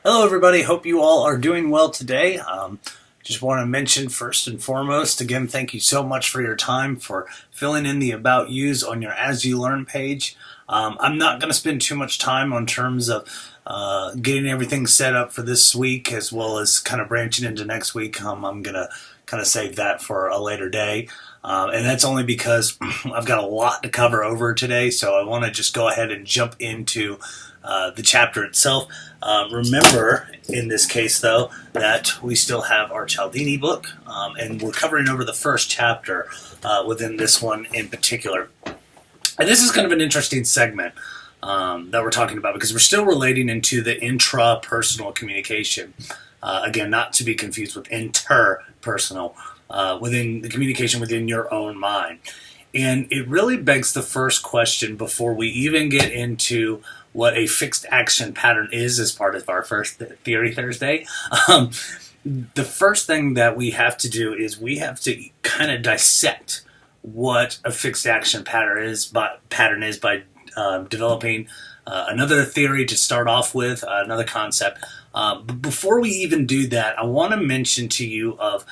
Hello, everybody. Hope you all are doing well today. Just want to mention first and foremost, again, thank you so much for your time for filling in the About Yous on your As You Learn page. I'm not going to spend too much time on terms of getting everything set up for this week as well as kind of branching into next week. I'm going to kind of save that for a later day. And that's only because I've got a lot to cover over today, so I want to just go ahead and jump into the chapter itself. Remember, in this case, though, that we still have our Cialdini book, and we're covering over the first chapter within this one in particular. And this is kind of an interesting segment that we're talking about because we're still relating into the intrapersonal communication. Again, not to be confused with interpersonal, within the communication within your own mind. And it really begs the first question before we even get into what a fixed action pattern is as part of our first Theory Thursday. The first thing that we have to do is we have to kind of dissect what a fixed action pattern is by developing another theory to start off with, another concept. But before we even do that, I want to mention to you of,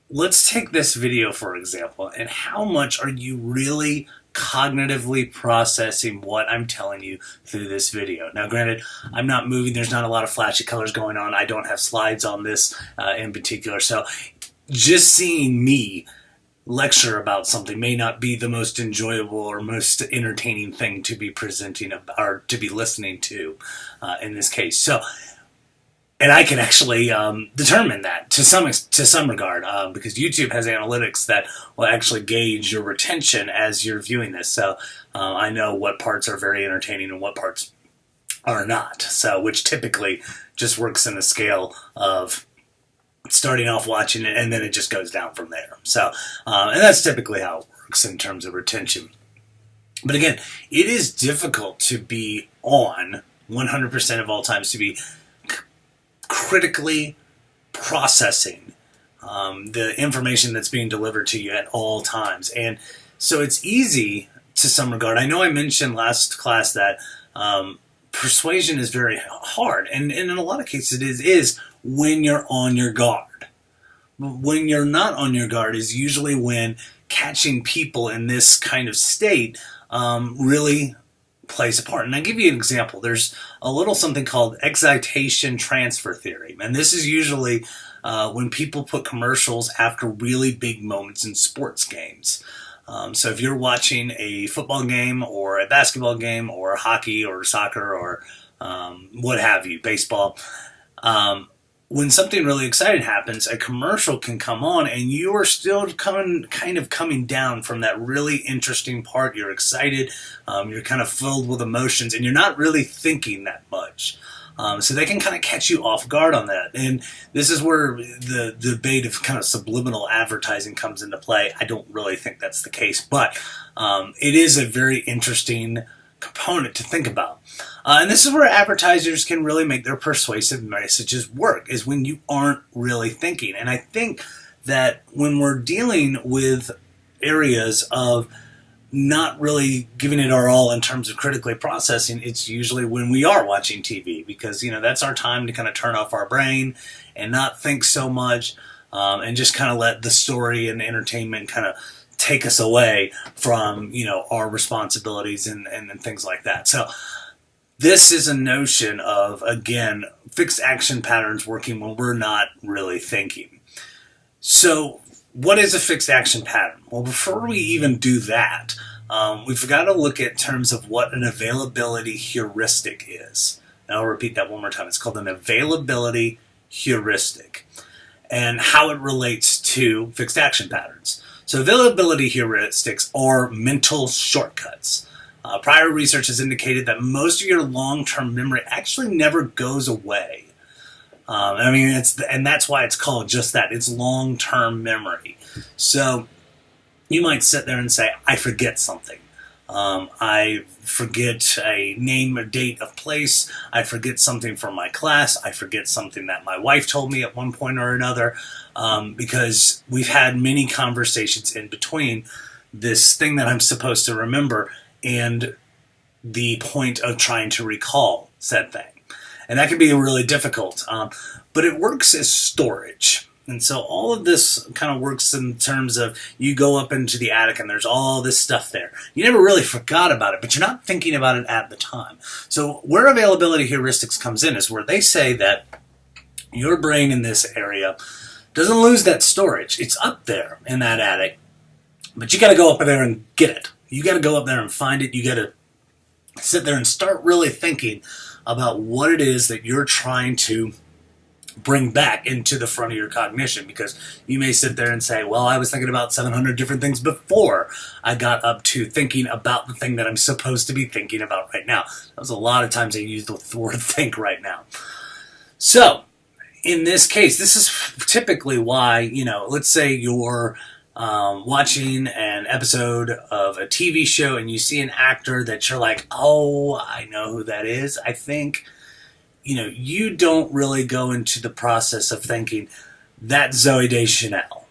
let's take this video for example, and how much are you really cognitively processing what I'm telling you through this video. Now granted, I'm not moving, there's not a lot of flashy colors going on, I don't have slides on this in particular, so just seeing me lecture about something may not be the most enjoyable or most entertaining thing to be presenting or to be listening to in this case. So, and I can actually determine that to some regard because YouTube has analytics that will actually gauge your retention as you're viewing this. So I know what parts are very entertaining and what parts are not. So, which typically just works in a scale of starting off watching it and then it just goes down from there. So, and that's typically how it works in terms of retention. But again, it is difficult to be on 100% of all times, to be critically processing the information that's being delivered to you at all times. And so it's easy to some regard. I know I mentioned last class that persuasion is very hard, and in a lot of cases it is when you're on your guard. When you're not on your guard is usually when catching people in this kind of state really plays a part. And I'll give you an example. There's a little something called excitation transfer theory. And this is usually when people put commercials after really big moments in sports games. So if you're watching a football game or a basketball game or hockey or soccer or what have you, baseball, when something really exciting happens, a commercial can come on and you are still kind of coming down from that really interesting part. You're excited, you're kind of filled with emotions, and you're not really thinking that much. So they can kind of catch you off guard on that. And this is where the debate of kind of subliminal advertising comes into play. I don't really think that's the case, but it is a very interesting component to think about. And this is where advertisers can really make their persuasive messages work, is when you aren't really thinking. And I think that when we're dealing with areas of not really giving it our all in terms of critically processing, it's usually when we are watching TV, because that's our time to kind of turn off our brain and not think so much, and just kind of let the story and entertainment kind of take us away from our responsibilities and things like that. So this is a notion of, again, fixed action patterns working when we're not really thinking. So what is a fixed action pattern? Well, before we even do that, we've got to look at terms of what an availability heuristic is. And I'll repeat that one more time. It's called an availability heuristic, and how it relates to fixed action patterns. So availability heuristics are mental shortcuts. Prior research has indicated that most of your long-term memory actually never goes away. And that's why it's called just that. It's long-term memory. So you might sit there and say, I forget something. I forget a name, a date, a place. I forget something from my class. I forget something that my wife told me at one point or another, because we've had many conversations in between this thing that I'm supposed to remember and the point of trying to recall said thing. And that can be really difficult. But it works as storage. And so all of this kind of works in terms of you go up into the attic and there's all this stuff there. You never really forgot about it, but you're not thinking about it at the time. So where availability heuristics comes in is where they say that your brain in this area doesn't lose that storage. It's up there in that attic, but you got to go up there and get it. You got to go up there and find it. You got to sit there and start really thinking about what it is that you're trying to bring back into the front of your cognition, because you may sit there and say, well, I was thinking about 700 different things before I got up to thinking about the thing that I'm supposed to be thinking about right now. That was a lot of times I used the word think right now. So in this case, this is typically why, let's say you're watching an episode of a TV show and you see an actor that you're like, oh, I know who that is. I think, you don't really go into the process of thinking, that's Zooey Deschanel.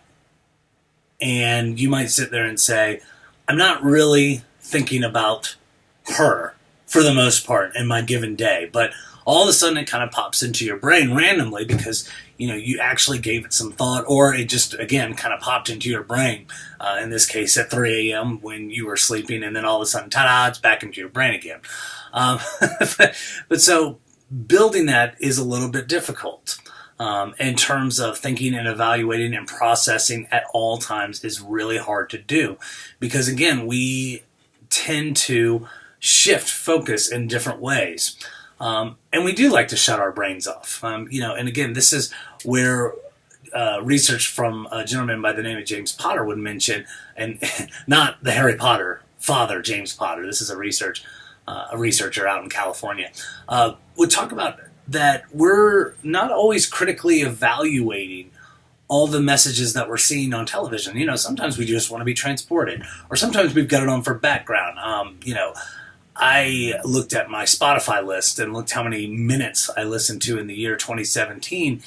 And you might sit there and say, I'm not really thinking about her for the most part in my given day. But all of a sudden it kind of pops into your brain randomly because, you actually gave it some thought, or it just, again, kind of popped into your brain, in this case at 3 a.m. when you were sleeping, and then all of a sudden, ta-da, it's back into your brain again. But so building that is a little bit difficult. In terms of thinking and evaluating and processing at all times is really hard to do because, again, we tend to shift focus in different ways. And we do like to shut our brains off. And again, this is where research from a gentleman by the name of James Potter would mention, and not the Harry Potter father, James Potter. This is a researcher out in California, would talk about that we're not always critically evaluating all the messages that we're seeing on television. Sometimes we just want to be transported, or sometimes we've got it on for background. I looked at my Spotify list and looked how many minutes I listened to in the year 2017,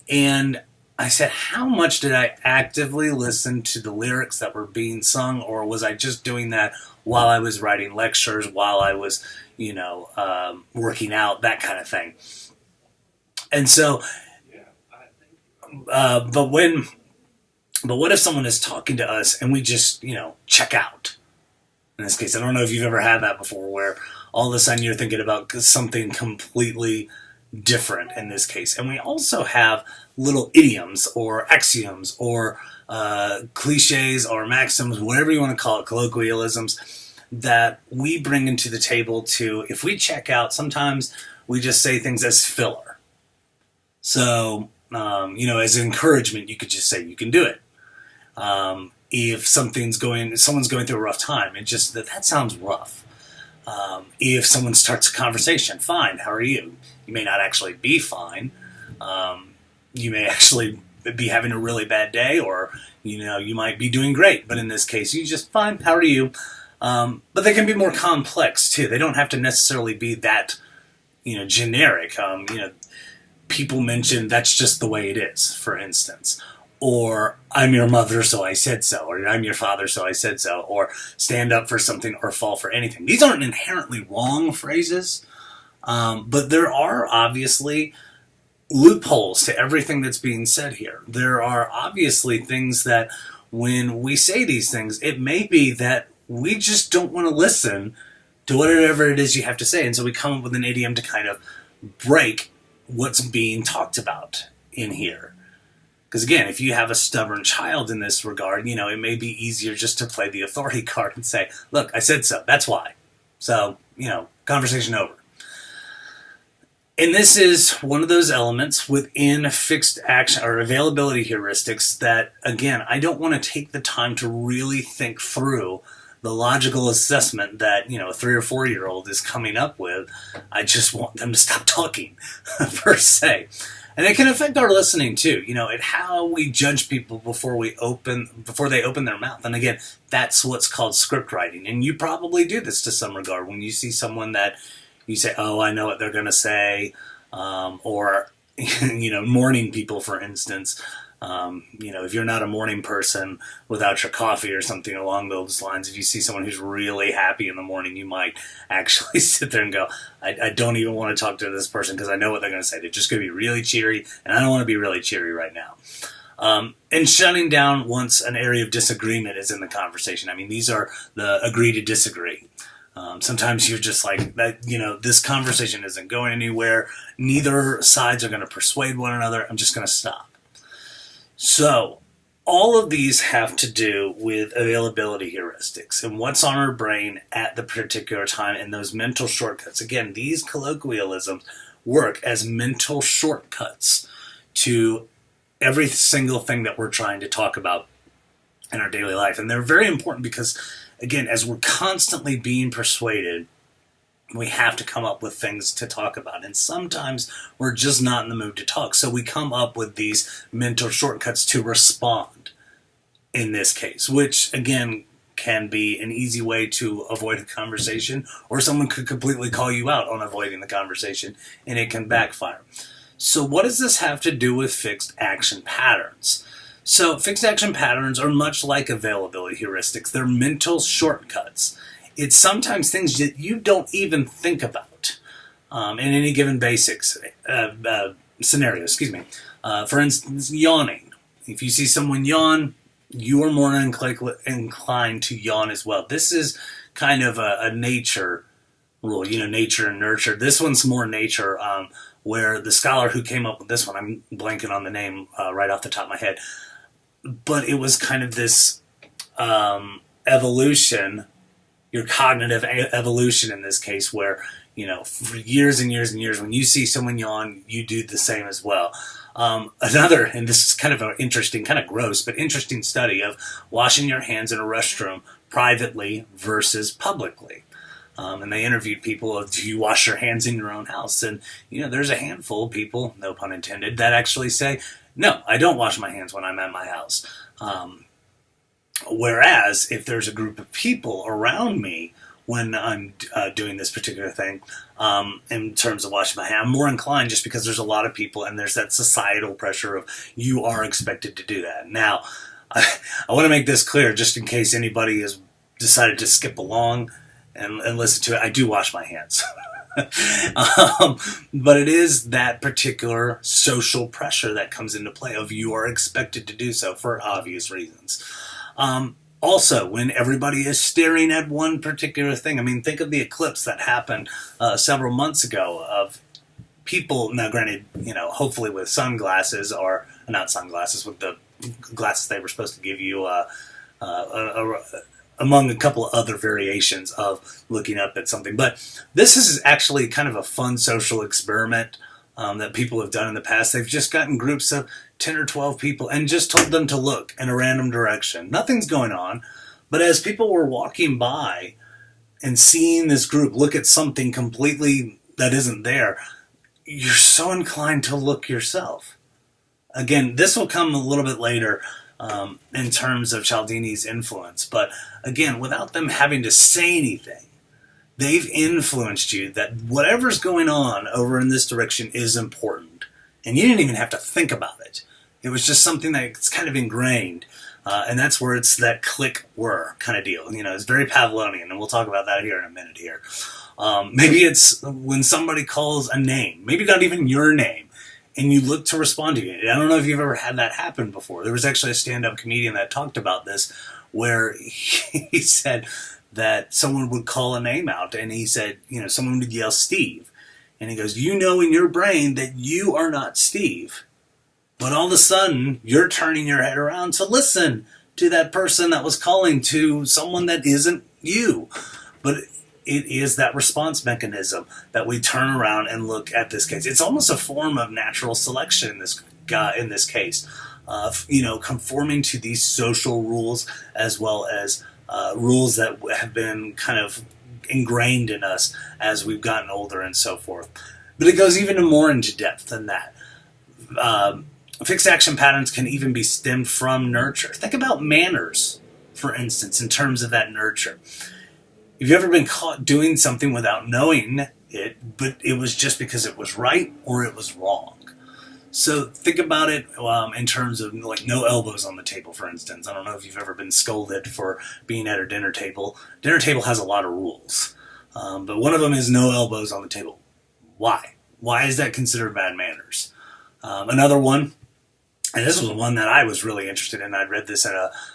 and I said, how much did I actively listen to the lyrics that were being sung, or was I just doing that while I was writing lectures, while I was, working out, that kind of thing. And so, but what if someone is talking to us and we just, check out? In this case, I don't know if you've ever had that before, where all of a sudden you're thinking about something completely different in this case. And we also have little idioms or axioms or cliches or maxims, whatever you want to call it, colloquialisms, that we bring into the table to, if we check out, sometimes we just say things as filler. So, as encouragement, you could just say, you can do it. If someone's going through a rough time, it just, that sounds rough. If someone starts a conversation, fine, how are you? You may not actually be fine. You may actually be having a really bad day, or, you might be doing great. But in this case, you just, fine, how are you? But they can be more complex, too. They don't have to necessarily be that, generic. People mention that's just the way it is, for instance. Or, I'm your mother, so I said so. Or, I'm your father, so I said so. Or, stand up for something or fall for anything. These aren't inherently wrong phrases, but there are obviously loopholes to everything that's being said here. There are obviously things that when we say these things, it may be that we just don't want to listen to whatever it is you have to say. And so we come up with an idiom to kind of break what's being talked about in here. Because again, if you have a stubborn child in this regard, it may be easier just to play the authority card and say, look, I said so, that's why. So, conversation over. And this is one of those elements within fixed action or availability heuristics that, again, I don't want to take the time to really think through the logical assessment that, a 3 or 4 year old is coming up with. I just want them to stop talking, per se. And it can affect our listening too, how we judge people before they open their mouth. And again, that's what's called script writing. And you probably do this to some regard when you see someone that you say, oh, I know what they're going to say, or morning people, for instance. If you're not a morning person without your coffee or something along those lines, if you see someone who's really happy in the morning, you might actually sit there and go, I don't even want to talk to this person because I know what they're going to say. They're just going to be really cheery, and I don't want to be really cheery right now. And shutting down once an area of disagreement is in the conversation. I mean, these are the agree to disagree. Sometimes you're just like, this conversation isn't going anywhere. Neither sides are going to persuade one another. I'm just going to stop. So all of these have to do with availability heuristics and what's on our brain at the particular time and those mental shortcuts. Again, these colloquialisms work as mental shortcuts to every single thing that we're trying to talk about in our daily life. And they're very important because, again, as we're constantly being persuaded, we have to come up with things to talk about. And sometimes we're just not in the mood to talk. So we come up with these mental shortcuts to respond in this case, which, again, can be an easy way to avoid a conversation, or someone could completely call you out on avoiding the conversation, and it can backfire. So what does this have to do with fixed action patterns? So fixed action patterns are much like availability heuristics. They're mental shortcuts. It's sometimes things that you don't even think about in any given scenario. For instance, yawning. If you see someone yawn, you are more inclined to yawn as well. This is kind of a nature rule, nature and nurture. This one's more nature, where the scholar who came up with this one, I'm blanking on the name right off the top of my head, but it was kind of this evolution, your cognitive evolution in this case, where, for years and years and years, when you see someone yawn, you do the same as well. Another, and this is kind of an interesting, kind of gross, but interesting study of washing your hands in a restroom privately versus publicly. And they interviewed people of, do you wash your hands in your own house? And, there's a handful of people, no pun intended, that actually say, no, I don't wash my hands when I'm at my house. Whereas if there's a group of people around me when I'm doing this particular thing, in terms of washing my hands, I'm more inclined, just because there's a lot of people and there's that societal pressure of you are expected to do that. Now, I want to make this clear, just in case anybody has decided to skip along and listen to it. I do wash my hands. But it is that particular social pressure that comes into play of you are expected to do so for obvious reasons. Also, when everybody is staring at one particular thing, I mean, think of the eclipse that happened several months ago of people, now granted, hopefully with sunglasses, or not sunglasses, with the glasses they were supposed to give you among a couple of other variations of looking up at something. But this is actually kind of a fun social experiment that people have done in the past. They've just gotten groups of 10 or 12 people and just told them to look in a random direction. Nothing's going on. But as people were walking by and seeing this group look at something completely that isn't there, you're so inclined to look yourself. Again, this will come a little bit later in terms of Cialdini's influence. But again, without them having to say anything, they've influenced you that whatever's going on over in this direction is important. And you didn't even have to think about it. It was just something that's kind of ingrained. And that's where it's that click-whir kind of deal. It's very Pavlovian, and we'll talk about that here in a minute here. Maybe it's when somebody calls a name, maybe not even your name, and you look to respond to it. I don't know if you've ever had that happen before. There was actually a stand-up comedian that talked about this, where he said that someone would call a name out, and he said, someone would yell Steve. And he goes, in your brain that you are not Steve. But all of a sudden, you're turning your head around to listen to that person that was calling to someone that isn't you. But it is that response mechanism that we turn around and look at this case. It's almost a form of natural selection in this case, conforming to these social rules as well as rules that have been kind of ingrained in us as we've gotten older and so forth. But it goes even more into depth than that. Fixed action patterns can even be stemmed from nurture. Think about manners, for instance, in terms of that nurture. Have you ever been caught doing something without knowing it, but it was just because it was right or it was wrong? So think about it in terms of like no elbows on the table, for instance. I don't know if you've ever been scolded for being at a dinner table. Dinner table has a lot of rules, but one of them is no elbows on the table. Why? Why is that considered bad manners? Another one, and this was one that I was really interested in. I'd read this in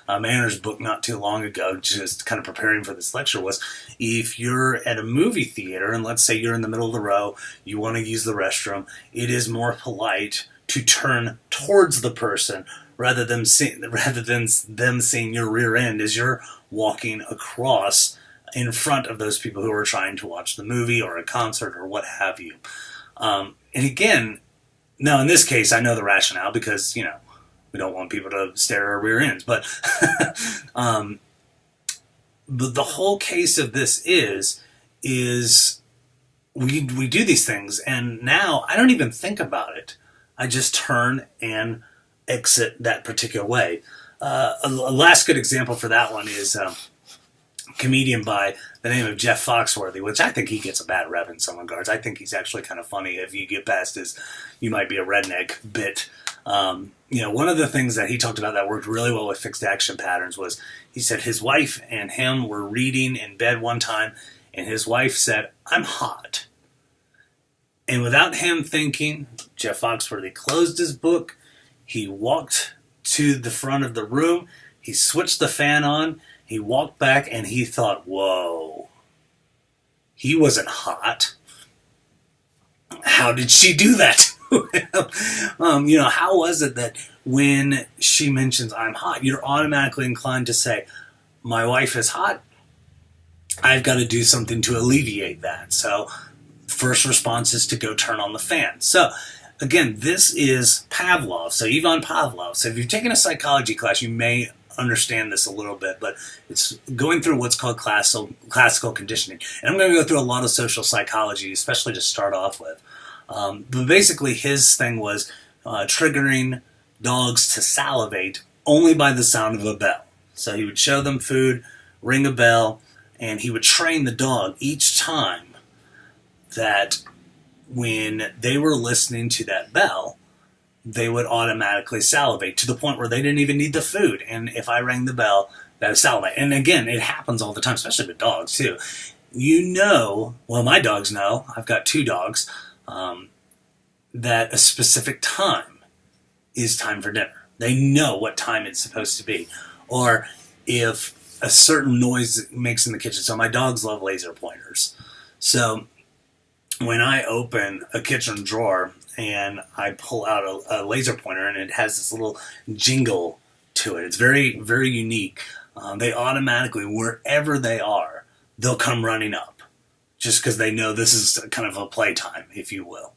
a manners book not too long ago, just kind of preparing for this lecture, was if you're at a movie theater and let's say you're in the middle of the row, you want to use the restroom, it is more polite to turn towards the person rather than them seeing your rear end as you're walking across in front of those people who are trying to watch the movie or a concert or what have you. And again, now, in this case, I know the rationale because, we don't want people to stare at our rear ends. But, but the whole case of this is we do these things, and now I don't even think about it. I just turn and exit that particular way. A last good example for that one is a comedian by the name of Jeff Foxworthy, which I think he gets a bad rep in some regards. I think he's actually kind of funny if you get past his "you might be a redneck" bit. One of the things that he talked about that worked really well with fixed action patterns was he said his wife and him were reading in bed one time, and his wife said, "I'm hot." And without him thinking, Jeff Foxworthy closed his book, he walked to the front of the room, he switched the fan on, he walked back, and he thought, whoa, he wasn't hot. How did she do that to him? How was it that when she mentions "I'm hot," you're automatically inclined to say, my wife is hot, I've got to do something to alleviate that. So first response is to go turn on the fan. So again, this is Pavlov. So Ivan Pavlov. So if you've taken a psychology class, you may understand this a little bit, but it's going through what's called classical conditioning. And I'm going to go through a lot of social psychology, especially to start off with. But basically his thing was triggering dogs to salivate only by the sound of a bell. So he would show them food, ring a bell, and he would train the dog each time that when they were listening to that bell, they would automatically salivate to the point where they didn't even need the food. And if I rang the bell, that would salivate. And again, it happens all the time, especially with dogs too. Well, my dogs know, I've got 2 dogs, that a specific time is time for dinner. They know what time it's supposed to be. Or if a certain noise makes in the kitchen. So my dogs love laser pointers. So when I open a kitchen drawer and I pull out a laser pointer and it has this little jingle to it, it's very, very unique. They automatically, wherever they are, they'll come running up just because they know this is kind of a playtime, if you will.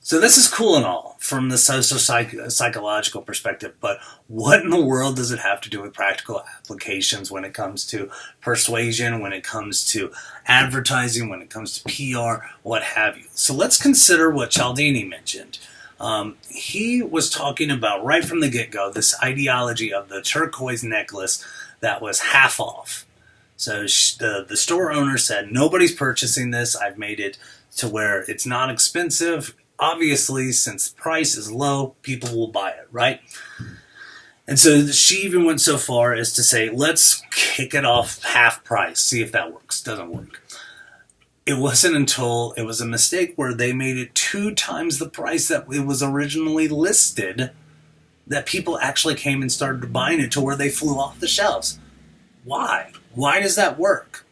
So this is cool and all from the psychological perspective, but what in the world does it have to do with practical applications when it comes to persuasion, when it comes to advertising, when it comes to PR, what have you? So let's consider what Cialdini mentioned. He was talking about right from the get-go this ideology of the turquoise necklace that was half off. So the store owner said, nobody's purchasing this. I've made it to where it's not expensive. Obviously, since the price is low, people will buy it, right? And so she even went so far as to say, let's kick it off half price, see if that works. Doesn't work. It wasn't until it was a mistake where they made it 2 times the price that it was originally listed that people actually came and started buying it to where they flew off the shelves. Why? Why does that work?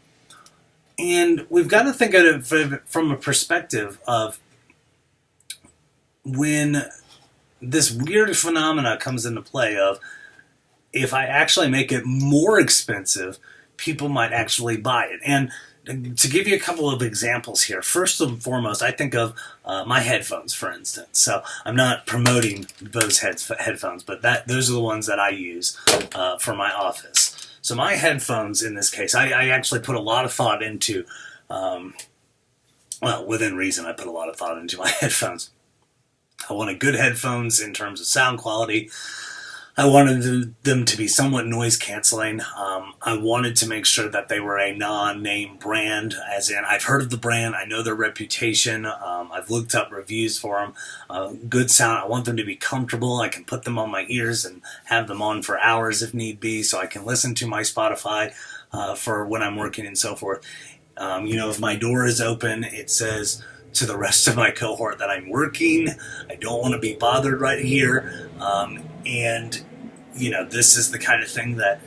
And we've got to think of it from a perspective of when this weird phenomena comes into play of if I actually make it more expensive, people might actually buy it. And to give you a couple of examples here, first and foremost, I think of my headphones, for instance. So I'm not promoting those headphones, but those are the ones that I use for my office. So my headphones, in this case, I actually put a lot of thought into, within reason, I put a lot of thought into my headphones. I wanted good headphones in terms of sound quality. I wanted them to be somewhat noise canceling. I wanted to make sure that they were a non-name brand, as in I've heard of the brand, I know their reputation, I've looked up reviews for them, good sound. I want them to be comfortable. I can put them on my ears and have them on for hours if need be, so I can listen to my Spotify for when I'm working and so forth. If my door is open, it says to the rest of my cohort that I'm working. I don't want to be bothered right here. This is the kind of thing that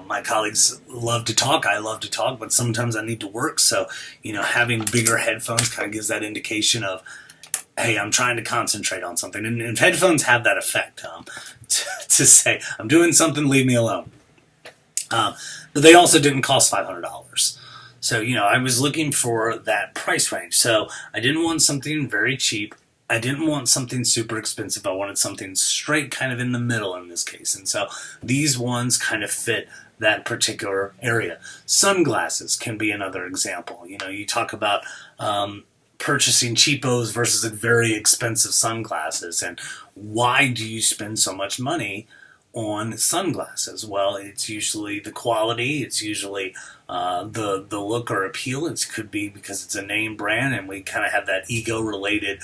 my colleagues love to talk. I love to talk, but sometimes I need to work. So, having bigger headphones kind of gives that indication of, hey, I'm trying to concentrate on something. And headphones have that effect to say, I'm doing something, leave me alone. But they also didn't cost $500. So, I was looking for that price range. So I didn't want something very cheap. I didn't want something super expensive. I wanted something straight kind of in the middle in this case. And so these ones kind of fit that particular area. Sunglasses can be another example. You talk about purchasing cheapos versus very expensive sunglasses. And why do you spend so much money on sunglasses? Well, it's usually the quality. It's usually the look or appeal. It could be because it's a name brand and we kind of have that ego-related,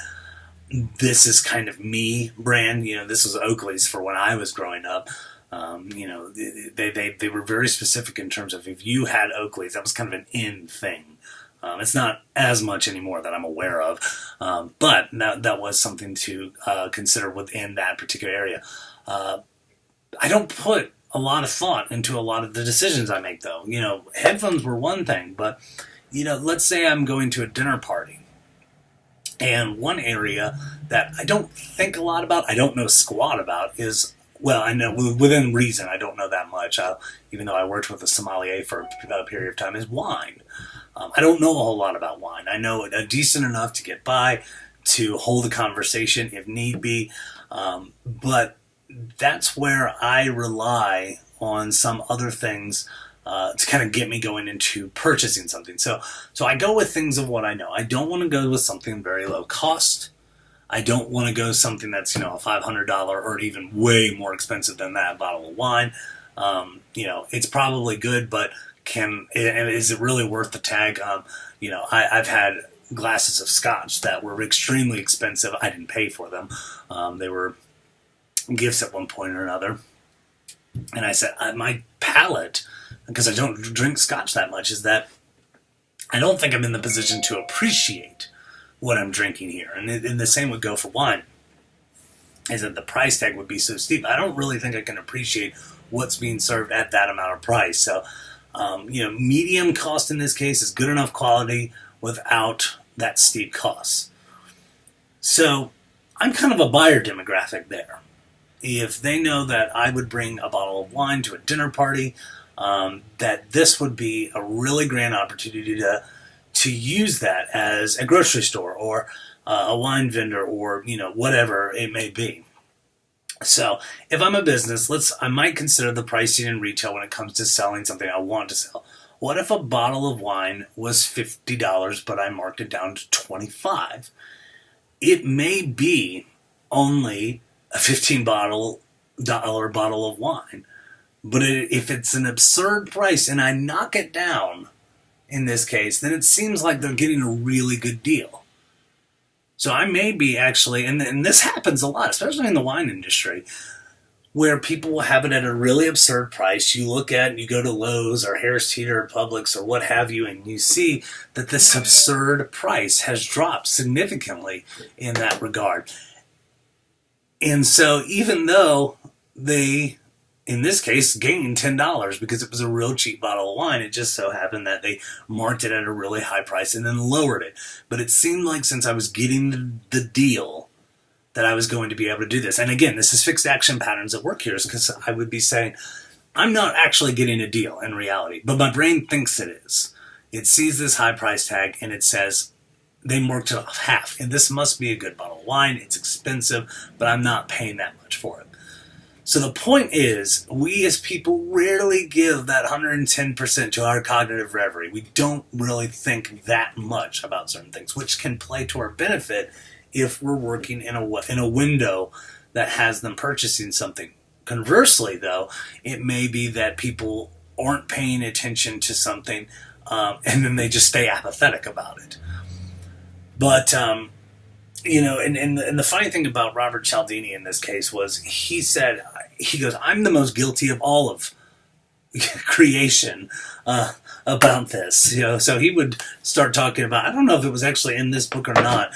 this is kind of me brand. This was Oakley's for when I was growing up. They were very specific in terms of if you had Oakley's, that was kind of an in thing. It's not as much anymore that I'm aware of, but that was something to consider within that particular area. I don't put a lot of thought into a lot of the decisions I make, though. Headphones were one thing, but, let's say I'm going to a dinner party. And one area that I don't think a lot about, I don't know squat about, is, well, I know within reason, I don't know that much, even though I worked with a sommelier for a period of time, is wine. I don't know a whole lot about wine. I know a decent enough to get by, to hold a conversation if need be, but that's where I rely on some other things to kind of get me going into purchasing something. So I go with things of what I know. I don't want to go with something very low cost. I don't want to go something that's, a $500 or even way more expensive than that bottle of wine. It's probably good, but is it really worth the tag? I've had glasses of scotch that were extremely expensive. I didn't pay for them. They were gifts at one point or another. And I said, my palate, because I don't drink scotch that much, is that I don't think I'm in the position to appreciate what I'm drinking here. And the same would go for wine, is that the price tag would be so steep. I don't really think I can appreciate what's being served at that amount of price. So, medium cost in this case is good enough quality without that steep cost. So, I'm kind of a buyer demographic there. If they know that I would bring a bottle of wine to a dinner party, that this would be a really grand opportunity to use that as a grocery store or a wine vendor or, whatever it may be. So if I'm a business, I might consider the pricing in retail when it comes to selling something I want to sell. What if a bottle of wine was $50, but I marked it down to $25? It may be only a $15 bottle of wine. But if it's an absurd price and I knock it down, in this case, then it seems like they're getting a really good deal. So I may be actually, and this happens a lot, especially in the wine industry, where people will have it at a really absurd price. You go to Lowe's or Harris Teeter or Publix or what have you, and you see that this absurd price has dropped significantly in that regard. And so even though they, in this case, gained $10 because it was a real cheap bottle of wine, it just so happened that they marked it at a really high price and then lowered it. But it seemed like since I was getting the deal that I was going to be able to do this. And again, this is fixed action patterns at work here, because I would be saying, I'm not actually getting a deal in reality, but my brain thinks it is. It sees this high price tag and it says, they marked it off half, and this must be a good bottle of wine. It's expensive, but I'm not paying that much for it. So the point is, we as people rarely give that 110% to our cognitive reverie. We don't really think that much about certain things, which can play to our benefit if we're working in a window that has them purchasing something Conversely, though, it may be that people aren't paying attention to something, and then they just stay apathetic about it. But and the funny thing about Robert Cialdini in this case was he goes, "I'm the most guilty of all of creation about this." So he would start talking about, I don't know if it was actually in this book or not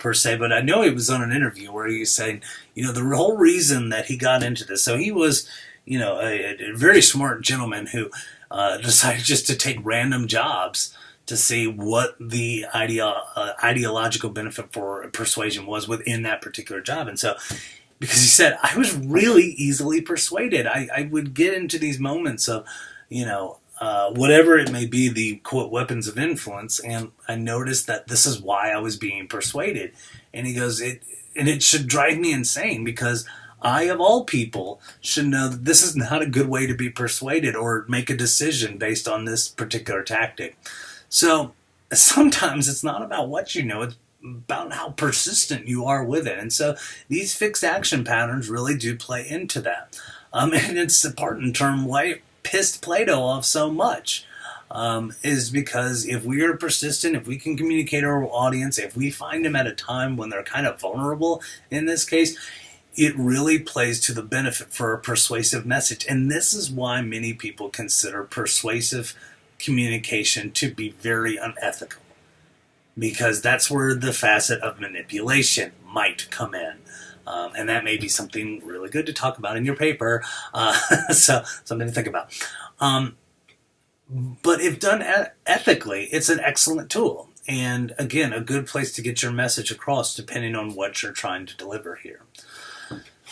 per se, but I know it was on an interview where he was saying, the whole reason that he got into this. So he was, a very smart gentleman who decided just to take random jobs to see what the ideological benefit for persuasion was within that particular job. And so, because he said, I was really easily persuaded. I would get into these moments of, whatever it may be, the quote weapons of influence, and I noticed that this is why I was being persuaded. And he goes, it should drive me insane, because I, of all people, should know that this is not a good way to be persuaded or make a decision based on this particular tactic. So sometimes it's not about what you know, it's about how persistent you are with it. And so these fixed action patterns really do play into that. And it's the part in term why pissed Plato off so much, is because if we are persistent, if we can communicate to our audience, if we find them at a time when they're kind of vulnerable in this case, it really plays to the benefit for a persuasive message. And this is why many people consider persuasive communication to be very unethical, because that's where the facet of manipulation might come in. And that may be something really good to talk about in your paper, so something to think about. But if done ethically, it's an excellent tool. And again, a good place to get your message across depending on what you're trying to deliver here.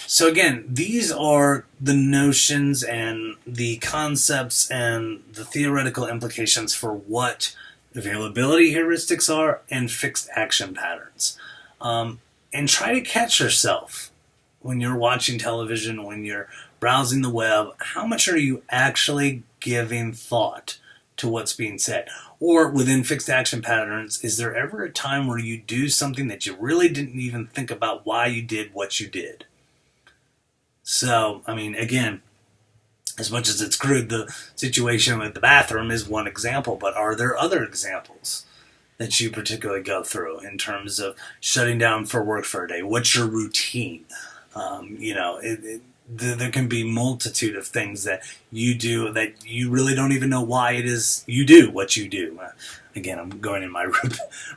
So again, these are the notions and the concepts and the theoretical implications for what availability heuristics are and fixed action patterns. And try to catch yourself when you're watching television, when you're browsing the web. How much are you actually giving thought to what's being said? Or within fixed action patterns, is there ever a time where you do something that you really didn't even think about why you did what you did? So, again, as much as it's crude, the situation with the bathroom is one example, but are there other examples that you particularly go through in terms of shutting down for work for a day? What's your routine? There can be multitude of things that you do that you really don't even know why it is you do what you do. Again, I'm going in my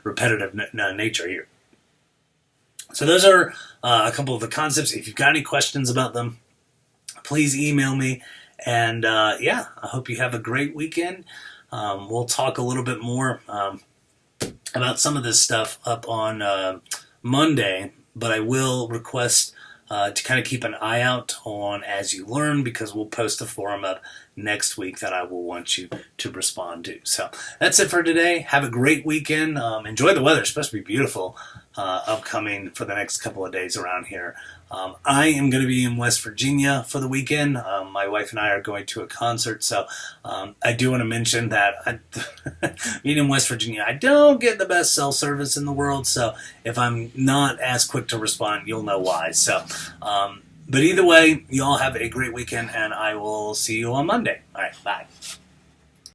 repetitive nature here. So those are a couple of the concepts. If you've got any questions about them, please email me. And I hope you have a great weekend. We'll talk a little bit more about some of this stuff up on Monday, but I will request to kind of keep an eye out on As You Learn, because we'll post a forum up next week that I will want you to respond to. So that's it for today. Have a great weekend. Enjoy the weather. It's supposed to be beautiful upcoming for the next couple of days around here. I am going to be in West Virginia for the weekend. My wife and I are going to a concert, so I do want to mention that being in West Virginia, I don't get the best cell service in the world, so if I'm not as quick to respond, you'll know why. So, but either way, you all have a great weekend, and I will see you on Monday. All right, bye.